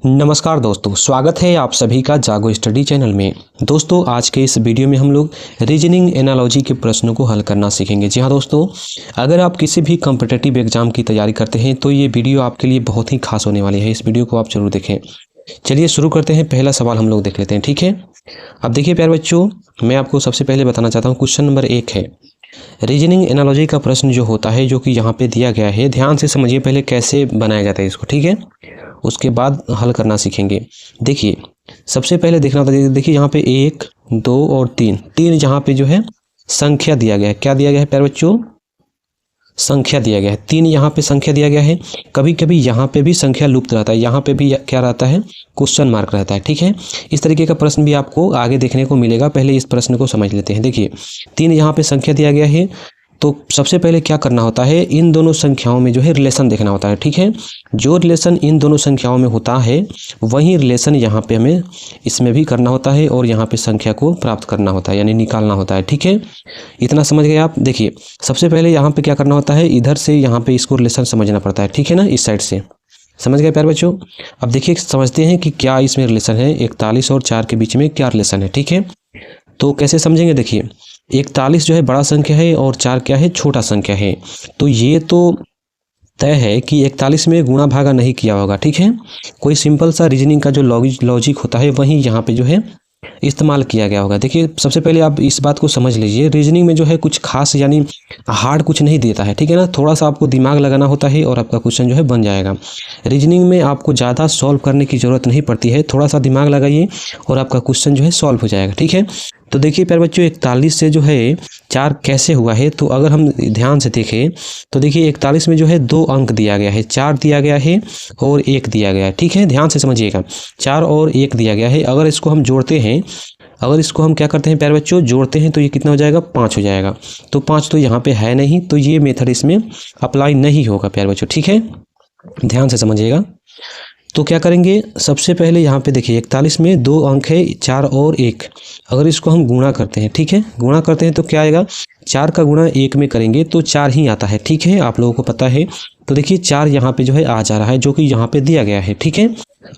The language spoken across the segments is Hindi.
नमस्कार दोस्तों, स्वागत है आप सभी का जागो स्टडी चैनल में। दोस्तों, आज के इस वीडियो में हम लोग रीजनिंग एनालॉजी के प्रश्नों को हल करना सीखेंगे। जी हाँ दोस्तों, अगर आप किसी भी कॉम्पिटिटिव एग्जाम की तैयारी करते हैं तो ये वीडियो आपके लिए बहुत ही खास होने वाली है। इस वीडियो को आप जरूर देखें। चलिए शुरू करते हैं। पहला सवाल हम लोग देख लेते हैं, ठीक है। अब देखिए प्यारे बच्चों, मैं आपको सबसे पहले बताना चाहता हूँ, क्वेश्चन नंबर 1 है। रीजनिंग एनालॉजी का प्रश्न जो होता है, जो कि यहाँ पे दिया गया है, ध्यान से समझिए पहले कैसे बनाया जाता है इसको, ठीक है। उसके बाद हल करना सीखेंगे। देखिए सबसे पहले देखना होता है, देखिए यहाँ पे 1, 2 और 3 यहाँ पे जो है संख्या दिया गया है। क्या दिया गया है प्यारे बच्चों? संख्या दिया गया है। 3 यहाँ पे संख्या दिया गया है। कभी कभी यहाँ पे भी संख्या लुप्त रहता है, यहाँ पे भी क्या रहता है? क्वेश्चन मार्क रहता है, ठीक है। इस तरीके का प्रश्न भी आपको आगे देखने को मिलेगा। पहले इस प्रश्न को समझ लेते हैं। देखिए 3 यहाँ पे संख्या दिया गया है, तो सबसे पहले क्या करना होता है, इन दोनों संख्याओं में जो है रिलेशन देखना होता है, ठीक है। जो रिलेशन इन दोनों संख्याओं में होता है वही रिलेशन यहाँ पे हमें इसमें भी करना होता है और यहाँ पे संख्या को प्राप्त करना होता है, यानी निकालना होता है, ठीक है। इतना समझ गए आप। देखिए सबसे पहले यहाँ पे क्या करना होता है, इधर से यहाँ पे इसको रिलेशन समझना पड़ता है, ठीक है ना, इस साइड से। समझ गए प्यारे बच्चों। अब देखिए समझते हैं कि क्या इसमें रिलेशन है, 41 और 4 के बीच में क्या रिलेशन है, ठीक है। तो कैसे समझेंगे? देखिए 41 जो है बड़ा संख्या है और 4 क्या है? छोटा संख्या है। तो ये तो तय है कि 41 में गुणा भागा नहीं किया होगा, ठीक है। कोई सिंपल सा रीजनिंग का जो लॉजिक होता है वही यहाँ पे जो है इस्तेमाल किया गया होगा। देखिए सबसे पहले आप इस बात को समझ लीजिए, रीजनिंग में जो है कुछ खास यानी हार्ड कुछ नहीं देता है, ठीक है ना। थोड़ा सा आपको दिमाग लगाना होता है और आपका क्वेश्चन जो है बन जाएगा। रीजनिंग में आपको ज़्यादा सॉल्व करने की ज़रूरत नहीं पड़ती है, थोड़ा सा दिमाग लगाइए और आपका क्वेश्चन जो है सॉल्व हो जाएगा, ठीक है। तो देखिए प्यारे बच्चों, 41 से जो है 4 कैसे हुआ है, तो अगर हम ध्यान से देखें तो देखिए 41 में जो है 2 अंक दिया गया है, 4 दिया गया है और 1 दिया गया है, ठीक है। ध्यान से समझिएगा, 4 और 1 दिया गया है। अगर इसको हम जोड़ते हैं, अगर इसको हम क्या करते हैं प्यारे बच्चों, जोड़ते हैं, तो ये कितना हो जाएगा? 5 हो जाएगा। तो 5 तो यहाँ पे है नहीं, तो ये मेथड इसमें अप्लाई नहीं होगा प्यारे बच्चों, ठीक है। ध्यान से समझिएगा। तो क्या करेंगे, सबसे पहले यहाँ पे देखिए 41 में 2 अंक है, 4 और 1। अगर इसको हम गुणा करते हैं, ठीक है, गुणा करते हैं तो क्या आएगा? 4 का गुणा 1 में करेंगे तो 4 ही आता है, ठीक है, आप लोगों को पता है। तो देखिए 4 यहाँ पे जो है आ जा रहा है, जो कि यहाँ पे दिया गया है, ठीक है।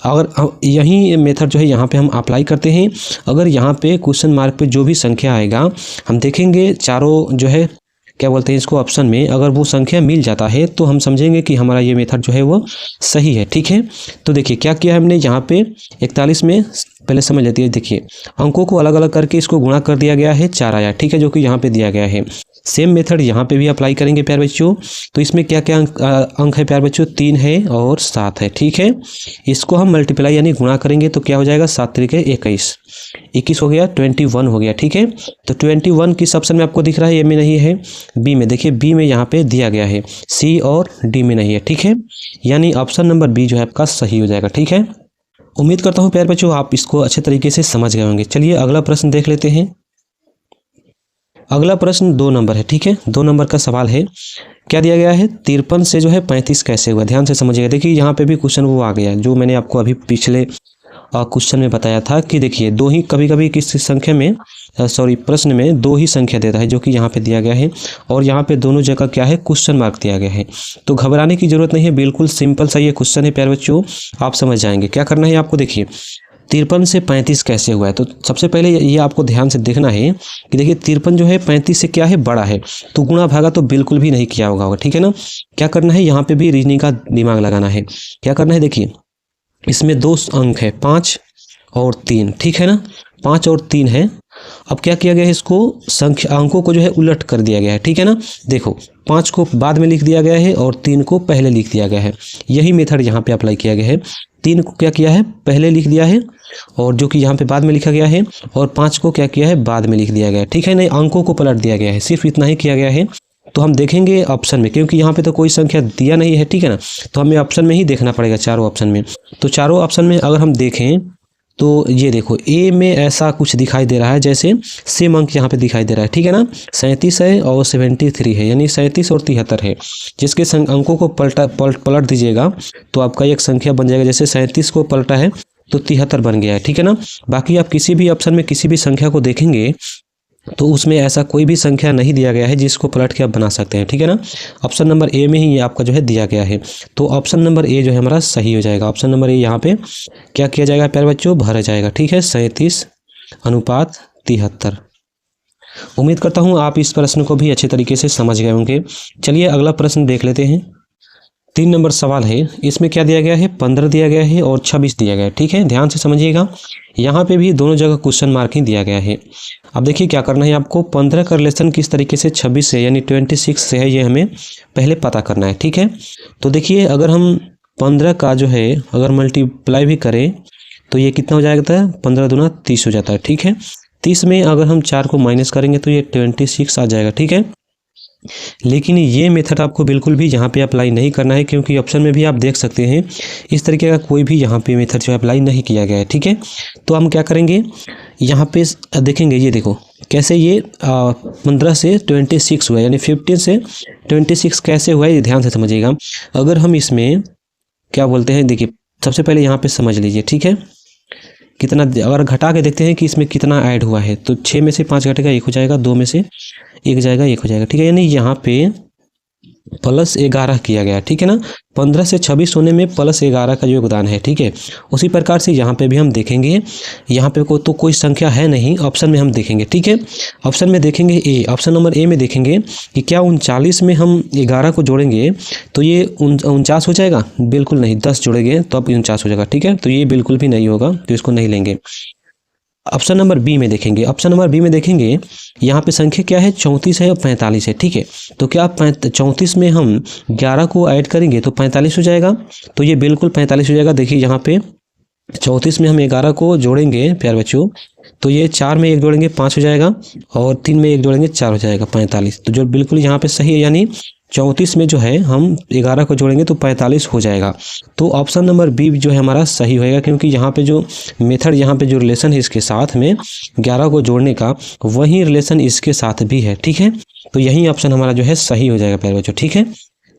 अगर यही मेथड जो है यहाँ पे हम अप्लाई करते हैं, अगर यहाँ पे क्वेश्चन मार्क पे जो भी संख्या आएगा, हम देखेंगे चारों जो है क्या बोलते हैं इसको, ऑप्शन में अगर वो संख्या मिल जाता है तो हम समझेंगे कि हमारा ये मेथड जो है वो सही है, ठीक है। तो देखिए क्या किया हमने यहाँ पे 41 में, पहले समझ लेते हैं। देखिए अंकों को अलग अलग करके इसको गुणा कर दिया गया है, 4 आया, ठीक है, जो कि यहाँ पे दिया गया है। सेम मेथड यहाँ पे भी अप्लाई करेंगे प्यारे बच्चों। तो इसमें क्या क्या अंक है प्यारे बच्चों? 3 है और 7 है, ठीक है। इसको हम मल्टीप्लाई यानी गुणा करेंगे तो क्या हो जाएगा? 7 तरीके 21, 21 हो गया, 21 हो गया, ठीक है। तो 21 किस ऑप्शन में आपको दिख रहा है? ए में नहीं है, बी में। देखिए बी में यहाँ पे दिया गया है, सी और डी में नहीं है, ठीक है। यानी ऑप्शन नंबर बी जो है आपका सही हो जाएगा, ठीक है। उम्मीद करता हूँ प्यारे बच्चों आप इसको अच्छे तरीके से समझ गए होंगे। चलिए अगला प्रश्न देख लेते हैं। अगला प्रश्न 2 नंबर है, ठीक है। 2 नंबर का सवाल है, क्या दिया गया है? 53 से जो है 35 कैसे हुआ? ध्यान से समझिएगा। देखिए यहाँ पे भी क्वेश्चन वो आ गया जो मैंने आपको अभी पिछले क्वेश्चन में बताया था कि देखिए दो ही, कभी कभी किस संख्या में प्रश्न में 2 ही संख्या देता है, जो कि यहाँ पे दिया गया है, और यहाँ पे दोनों जगह क्या है? क्वेश्चन मार्क दिया गया है। तो घबराने की जरूरत नहीं है, बिल्कुल सिंपल सा ये क्वेश्चन है प्यारे बच्चों, आप समझ जाएंगे। क्या करना है आपको? देखिए 53 से 35 कैसे हुआ है, तो सबसे पहले ये आपको ध्यान से देखना है कि देखिए 53 जो है 35 से क्या है? बड़ा है, तो गुणा भागा तो बिल्कुल भी नहीं किया होगा, ठीक है ना। क्या करना है, यहाँ पे भी रीजनिंग का दिमाग लगाना है। क्या करना है, देखिए इसमें 2 अंक है, 5 और 3, ठीक है ना, 5 और 3 है। अब क्या किया गया है, इसको संख्या अंकों को जो है उलट कर दिया गया है, ठीक है ना। देखो 5 को बाद में लिख दिया गया है और 3 को पहले लिख दिया गया है। यही मेथड यहाँ पे अप्लाई किया गया है। 3 को क्या किया है? पहले लिख दिया है, और जो कि यहाँ पे बाद में लिखा गया है, और 5 को क्या किया है? बाद में लिख दिया गया है, ठीक है। नहीं, अंकों को पलट दिया गया है, सिर्फ इतना ही किया गया है। तो हम देखेंगे ऑप्शन में, क्योंकि यहाँ पे तो कोई संख्या दिया नहीं है, ठीक है ना, तो हमें ऑप्शन में ही देखना पड़ेगा, चारों ऑप्शन में। तो चारों ऑप्शन में अगर हम देखें तो ये देखो ए में ऐसा कुछ दिखाई दे रहा है, जैसे सेम अंक यहाँ पे दिखाई दे रहा है, ठीक है ना। 37 है और 73 है, यानी 37 और 73 है। जिसके अंकों को पलट दीजिएगा तो आपका एक संख्या बन जाएगा। जैसे 37 को पलटा है तो 73 बन गया है, ठीक है ना। बाकी आप किसी भी ऑप्शन में किसी भी संख्या को देखेंगे तो उसमें ऐसा कोई भी संख्या नहीं दिया गया है जिसको पलट के आप बना सकते हैं, ठीक है ना। ऑप्शन नंबर ए में ही ये आपका जो है दिया गया है, तो ऑप्शन नंबर ए जो है हमारा सही हो जाएगा। ऑप्शन नंबर ए यहाँ पे क्या किया जाएगा प्यारे बच्चों, भरा जाएगा, ठीक है, 37:73। उम्मीद करता हूँ आप इस प्रश्न को भी अच्छे तरीके से समझ गए होंगे। चलिए अगला प्रश्न देख लेते हैं। 3 नंबर सवाल है, इसमें क्या दिया गया है, 15 दिया गया है और 26 दिया गया है, ठीक है, ध्यान से समझिएगा। यहाँ पे भी दोनों जगह क्वेश्चन मार्क ही दिया गया है। अब देखिए क्या करना है आपको, 15 का रिलेशन किस तरीके से 26 से यानी 26 से है, ये हमें पहले पता करना है, ठीक है। तो देखिए अगर हम 15 का जो है अगर मल्टीप्लाई भी करें तो ये कितना हो जाएगा, 15 दूना 30 हो जाता है, ठीक है। 30 में अगर हम 4 को माइनस करेंगे तो ये 26 आ जाएगा, ठीक है। लेकिन ये मेथड आपको बिल्कुल भी यहाँ पे अप्लाई नहीं करना है, क्योंकि ऑप्शन में भी आप देख सकते हैं इस तरीके का कोई भी यहाँ पे मेथड जो अप्लाई नहीं किया गया है, ठीक है। तो हम क्या करेंगे, यहाँ पे देखेंगे, ये देखो कैसे ये 15 से 26 हुआ, यानी 15 से 26 कैसे हुआ है, ये ध्यान से समझिएगा। अगर हम इसमें क्या बोलते हैं, देखिए सबसे पहले यहाँ पे समझ लीजिए, ठीक है, कितना, अगर घटा के देखते हैं कि इसमें कितना ऐड हुआ है, तो 6 में से 5 घटेगा 1 हो जाएगा, 2 में से 1 जाएगा 1 हो जाएगा, ठीक है। यानी यहाँ पे +11 किया गया, ठीक है ना। 15 से 26 होने में +11 का योगदान है, ठीक है। उसी प्रकार से यहाँ पे भी हम देखेंगे, यहाँ पे तो कोई संख्या है नहीं, ऑप्शन में हम देखेंगे, ठीक है। ऑप्शन में देखेंगे ए, ऑप्शन नंबर ए में देखेंगे कि क्या 39 में हम 11 को जोड़ेंगे तो ये 49 हो जाएगा, बिल्कुल नहीं। 10 जोड़ेंगे तो अब 49 हो जाएगा, ठीक है। तो ये बिल्कुल भी नहीं होगा, तो इसको नहीं लेंगे। ऑप्शन नंबर बी में देखेंगे, ऑप्शन नंबर बी में देखेंगे, यहाँ पे संख्या क्या है, 34 है और 45 है, ठीक है। तो क्या 34 में हम 11 को ऐड करेंगे तो 45 हो जाएगा, तो ये बिल्कुल 45 हो जाएगा। देखिए यहाँ पे 34 में हम 11 को जोड़ेंगे प्यारे बच्चों, तो ये 4 में 1 जोड़ेंगे 5 हो जाएगा, और 3 में 1 जोड़ेंगे 4 हो जाएगा, 45। तो जो बिल्कुल यहाँ पे सही है, यानी 34 में जो है हम 11 को जोड़ेंगे तो 45 हो जाएगा। तो ऑप्शन नंबर बी जो है हमारा सही होएगा, क्योंकि यहाँ पे जो मेथड, यहाँ पे जो रिलेशन है इसके साथ में 11 को जोड़ने का, वही रिलेशन इसके साथ भी है, ठीक है। तो यही ऑप्शन हमारा जो है सही हो जाएगा प्यारे बच्चों, ठीक है।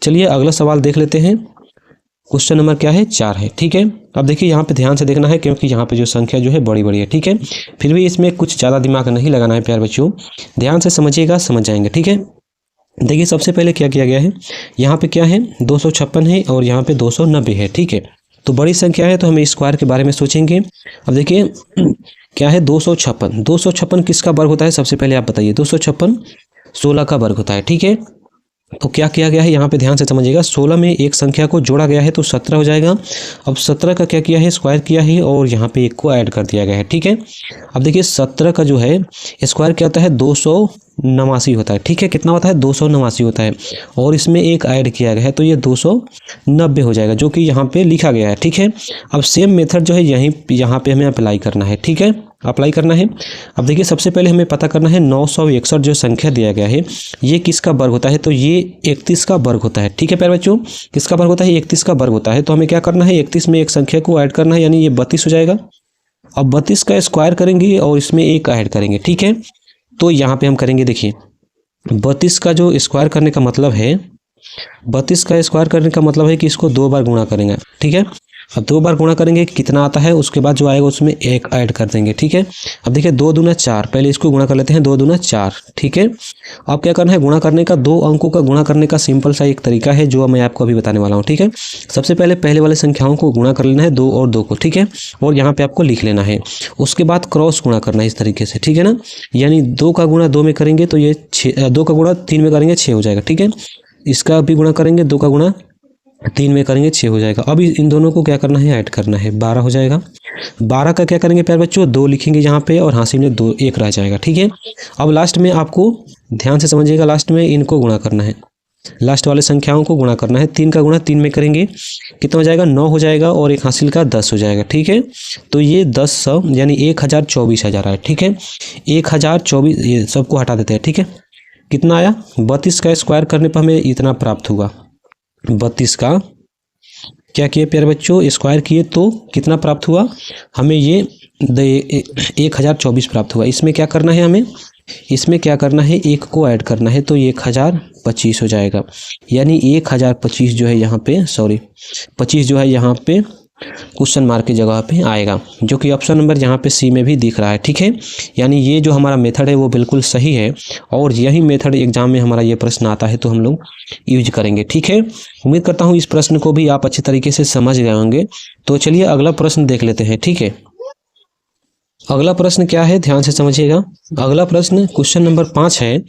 चलिए अगला सवाल देख लेते हैं। क्वेश्चन नंबर क्या है, 4 है, ठीक है। अब देखिए यहाँ पे ध्यान से देखना है, क्योंकि यहाँ पे जो संख्या जो है बड़ी बड़ी है, ठीक है। फिर भी इसमें कुछ ज़्यादा दिमाग नहीं लगाना है प्यारे बच्चों, ध्यान से समझिएगा, समझ जाएंगे, ठीक है। देखिए सबसे पहले क्या किया गया है, यहाँ पे क्या है 256 है और यहाँ पे 290 है, ठीक है। तो बड़ी संख्या है तो हमें स्क्वायर के बारे में सोचेंगे। अब देखिए क्या है 256 किसका वर्ग होता है, सबसे पहले आप बताइए। 256 16 का वर्ग होता है, ठीक है। तो क्या किया गया है, यहाँ पे ध्यान से समझिएगा, 16 में एक संख्या को जोड़ा गया है तो 17 हो जाएगा। अब 17 का क्या किया है, स्क्वायर किया है और यहाँ पे 1 को ऐड कर दिया गया है, ठीक है। अब देखिए 17 का जो है स्क्वायर क्या होता है, 289 होता है, ठीक है। कितना होता है, 289 होता है, और इसमें 1 ऐड किया गया है तो ये 290 हो जाएगा, जो कि यहाँ पे लिखा गया है, ठीक है। अब सेम मेथड जो है यहाँ पे हमें अप्लाई करना है, ठीक है, अप्लाई करना है। अब देखिए सबसे पहले हमें पता करना है 961 जो संख्या दिया गया है ये किसका वर्ग होता है, तो ये 31 का वर्ग होता है, ठीक है प्यारे बच्चों। किसका वर्ग होता है, 31 का वर्ग होता है। तो हमें क्या करना है, 31 में एक संख्या को ऐड करना है, यानी ये 32 हो जाएगा। अब 32 का स्क्वायर करेंगे और इसमें 1 ऐड करेंगे, ठीक है। तो यहाँ पे हम करेंगे, देखिए 32 का जो स्क्वायर करने का मतलब है, 32 का स्क्वायर करने का मतलब है कि इसको 2 बार गुणा करेंगे, ठीक है। अब 2 बार गुणा करेंगे कितना आता है, उसके बाद जो आएगा उसमें 1 ऐड कर देंगे, ठीक है। अब देखिए 2 दूना 4, पहले इसको गुणा कर लेते हैं, 2 दूना 4, ठीक है। अब क्या करना है, गुणा करने का 2 अंकों का गुणा करने का सिंपल सा एक तरीका है जो मैं आपको अभी बताने वाला हूँ, ठीक है। सबसे पहले पहले वाले संख्याओं को गुणा कर लेना है, 2 और 2 को, ठीक है, और यहाँ पे आपको लिख लेना है। उसके बाद क्रॉस गुणा करना है इस तरीके से, ठीक है ना। यानी 2 का गुणा 2 में करेंगे तो ये 2 का गुणा 3 में करेंगे 6 हो जाएगा, ठीक है। इसका भी गुणा करेंगे, 2 का गुणा 3 में करेंगे 6 हो जाएगा। अब इन दोनों को क्या करना है, ऐड करना है, 12 हो जाएगा। 12 का क्या करेंगे प्यारे बच्चों, 2 लिखेंगे यहाँ पे और हासिल में 2 1 रह जाएगा, ठीक है। अब लास्ट में आपको ध्यान से समझिएगा, लास्ट में इनको गुणा करना है, लास्ट वाले संख्याओं को गुणा करना है। 3 का गुणा 3 में करेंगे कितना हो जाएगा, 9 हो जाएगा, और एक हासिल का 10 हो जाएगा, ठीक है। तो ये 10 यानी 1024 आ रहा है, ठीक है। 1024 ये सबको हटा देते हैं, ठीक है। कितना आया, 32 का स्क्वायर करने पर हमें इतना प्राप्त हुआ। 32 का क्या किए प्यारे बच्चों, स्क्वायर किए तो कितना प्राप्त हुआ हमें, ये 1024 प्राप्त हुआ। इसमें क्या करना है हमें, इसमें क्या करना है, 1 को ऐड करना है तो 1025 हो जाएगा। यानी 1025 जो है यहाँ पे, 25 जो है यहाँ पे क्वेश्चन मार्क की जगह पे आएगा, जो कि ऑप्शन नंबर यहाँ पे सी में भी दिख रहा है। ठीक है, यानी ये जो हमारा मेथड है वो बिल्कुल सही है और यही मेथड एग्जाम में हमारा ये प्रश्न आता है तो हम लोग यूज करेंगे। ठीक है, उम्मीद करता हूँ इस प्रश्न को भी आप अच्छी तरीके से समझ गए होंगे। तो चलिए अगला प्रश्न देख लेते हैं। ठीक है, अगला प्रश्न क्या है, ध्यान से समझिएगा। अगला प्रश्न क्वेश्चन नंबर 5 है,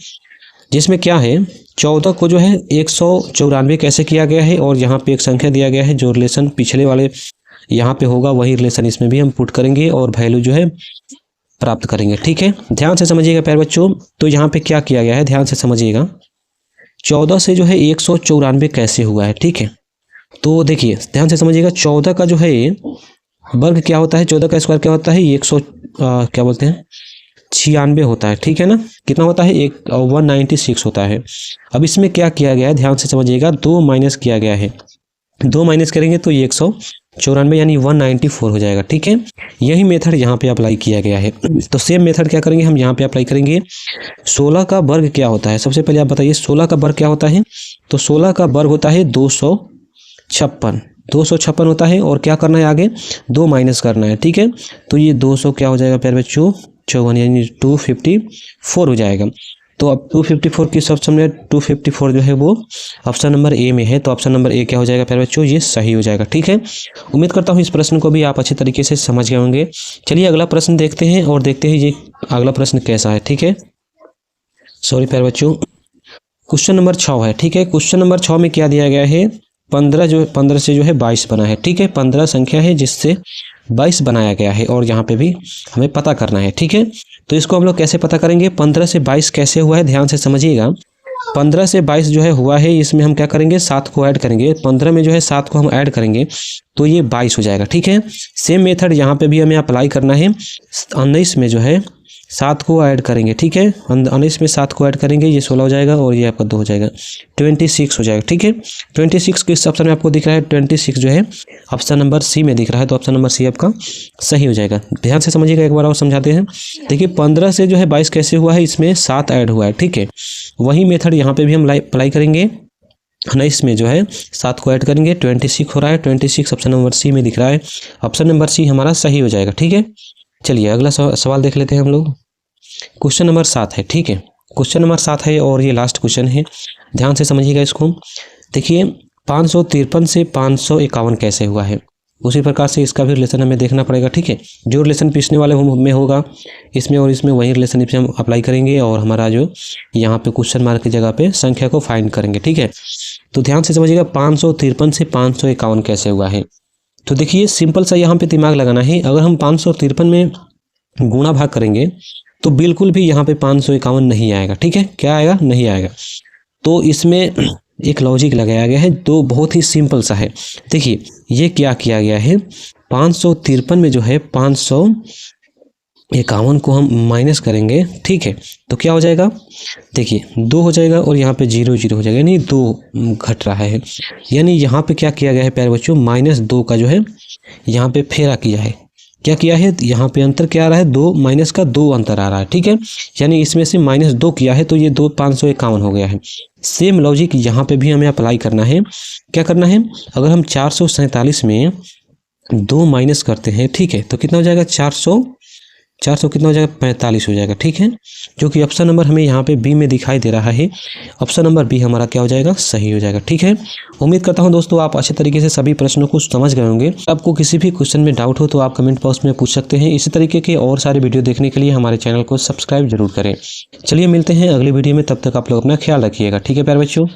जिसमें क्या है 14 को जो है 194 कैसे किया गया है, और यहाँ पे एक संख्या दिया गया है जो रिलेशन पिछले वाले यहाँ पे होगा वही रिलेशन इसमें भी हम पुट करेंगे और वैल्यू जो है प्राप्त करेंगे। ठीक है, ध्यान से समझिएगा प्यारे बच्चों। तो यहाँ पे क्या किया गया है, ध्यान से समझिएगा। 14 से जो है 194 कैसे हुआ है। ठीक है, तो देखिए ध्यान से समझिएगा। 14 का जो है वर्ग क्या होता है, 14 का स्क्वायर क्या होता है, 96 होता है। ठीक है ना, कितना होता है, 196 होता है। अब इसमें क्या किया गया है, ध्यान से समझिएगा, 2 माइनस किया गया है। 2 माइनस करेंगे तो ये 194 यानी 194 हो जाएगा। ठीक है, यही मेथड यहाँ पे अप्लाई किया गया है। तो सेम मेथड क्या करेंगे हम यहाँ पे अप्लाई करेंगे। 16 का वर्ग क्या होता है, सबसे पहले आप बताइए 16 का वर्ग क्या होता है। तो 16 का वर्ग होता है 256 होता है, और क्या करना है आगे, 2 माइनस करना है। ठीक है, तो ये 200 क्या हो जाएगा प्यारे बच्चों, 54 यानी 254 हो जाएगा। तो अब 254 किस ऑप्शन में, 254 जो है वो ऑप्शन नंबर ए में है। तो ऑप्शन नंबर ए क्या हो जाएगा प्यारे बच्चों, ये सही हो जाएगा। ठीक है, उम्मीद करता हूँ इस प्रश्न को भी आप अच्छे तरीके से समझ गए होंगे। चलिए अगला प्रश्न देखते हैं और देखते हैं ये अगला प्रश्न कैसा है। ठीक है, सॉरी प्यारे बच्चों, क्वेश्चन नंबर 6 है। ठीक है, क्वेश्चन नंबर 6 में क्या दिया गया है, 15 से जो है 22 बना है। ठीक है, 15 संख्या है जिससे 22 बनाया गया है और यहाँ पे भी हमें पता करना है। ठीक है, तो इसको हम लोग कैसे पता करेंगे, 15 से 22 कैसे हुआ है, ध्यान से समझिएगा। 15 से 22 जो है हुआ है, इसमें हम क्या करेंगे, 7 को ऐड करेंगे। 15 में जो है 7 को हम ऐड करेंगे तो ये 22 हो जाएगा। ठीक है, सेम मेथड यहाँ पे भी हमें अप्लाई करना है। 19 में जो है 7 को ऐड करेंगे। ठीक है, 19 में 7 को ऐड करेंगे, ये 16 हो जाएगा और ये आपका 2 हो जाएगा, 26 हो जाएगा। ठीक है, 26 किस ऑप्शन में आपको दिख रहा है, 26 जो है ऑप्शन नंबर सी में दिख रहा है। तो ऑप्शन नंबर सी आपका सही हो जाएगा। ध्यान से समझिएगा, एक बार और समझाते हैं। देखिए 15 से जो है 22 कैसे हुआ है, इसमें 7 ऐड हुआ है। ठीक है, वही मेथड यहाँ पे भी हम अप्लाई करेंगे। 19 में जो है 7 को ऐड करेंगे, 26 हो रहा है। 26 ऑप्शन नंबर सी में दिख रहा है, ऑप्शन नंबर सी हमारा सही हो जाएगा। ठीक है, चलिए अगला सवाल देख लेते हैं हम लोग। क्वेश्चन नंबर 7 है। ठीक है, क्वेश्चन नंबर 7 है और ये लास्ट क्वेश्चन है, ध्यान से समझिएगा इसको। देखिए 553 से 551 कैसे हुआ है, उसी प्रकार से इसका भी रिलेशन हमें देखना पड़ेगा। ठीक है, जो रिलेशन पिछले वाले में होगा इसमें और इसमें वही रिलेशन इसे हम अप्लाई करेंगे और हमारा जो यहाँ पे क्वेश्चन मार्क की जगह पे संख्या को फाइंड करेंगे। ठीक है, तो ध्यान से समझिएगा 553 से 551 कैसे हुआ है। तो देखिए सिंपल सा यहाँ पे दिमाग लगाना है। अगर हम 553 में गुणा भाग करेंगे तो बिल्कुल भी यहाँ पे 551 नहीं आएगा। ठीक है, क्या आएगा, नहीं आएगा। तो इसमें एक लॉजिक लगाया गया है, तो बहुत ही सिंपल सा है। देखिए ये क्या किया गया है, 553 में जो है 551 को हम माइनस करेंगे। ठीक है, तो क्या हो जाएगा, देखिए 2 हो जाएगा और यहाँ पे 0 0 हो जाएगा, यानी 2 घट रहा है। यानी यहाँ पे क्या किया गया है प्यारे बच्चों, -2 का जो है यहाँ पे फेरा किया है। क्या किया है, यहाँ पे अंतर क्या आ रहा है, 2 माइनस का 2 अंतर आ रहा है। ठीक है, यानी इसमें से -2 किया है तो ये 2 551 हो गया है। सेम लॉजिक यहाँ पे भी हमें अप्लाई करना है। क्या करना है, अगर हम 447 में 2 माइनस करते हैं, ठीक है, तो कितना हो जाएगा, 400 कितना हो जाएगा, 45 हो जाएगा। ठीक है, जो कि ऑप्शन नंबर हमें यहाँ पे बी में दिखाई दे रहा है। ऑप्शन नंबर बी हमारा क्या हो जाएगा, सही हो जाएगा। ठीक है, उम्मीद करता हूँ दोस्तों आप अच्छे तरीके से सभी प्रश्नों को समझ गए होंगे। आपको किसी भी क्वेश्चन में डाउट हो तो आप कमेंट बॉक्स में पूछ सकते हैं। इसी तरीके के और सारे वीडियो देखने के लिए हमारे चैनल को सब्सक्राइब जरूर करें। चलिए मिलते हैं अगली वीडियो में, तब तक आप लोग अपना ख्याल रखिएगा। ठीक है प्यारे बच्चों।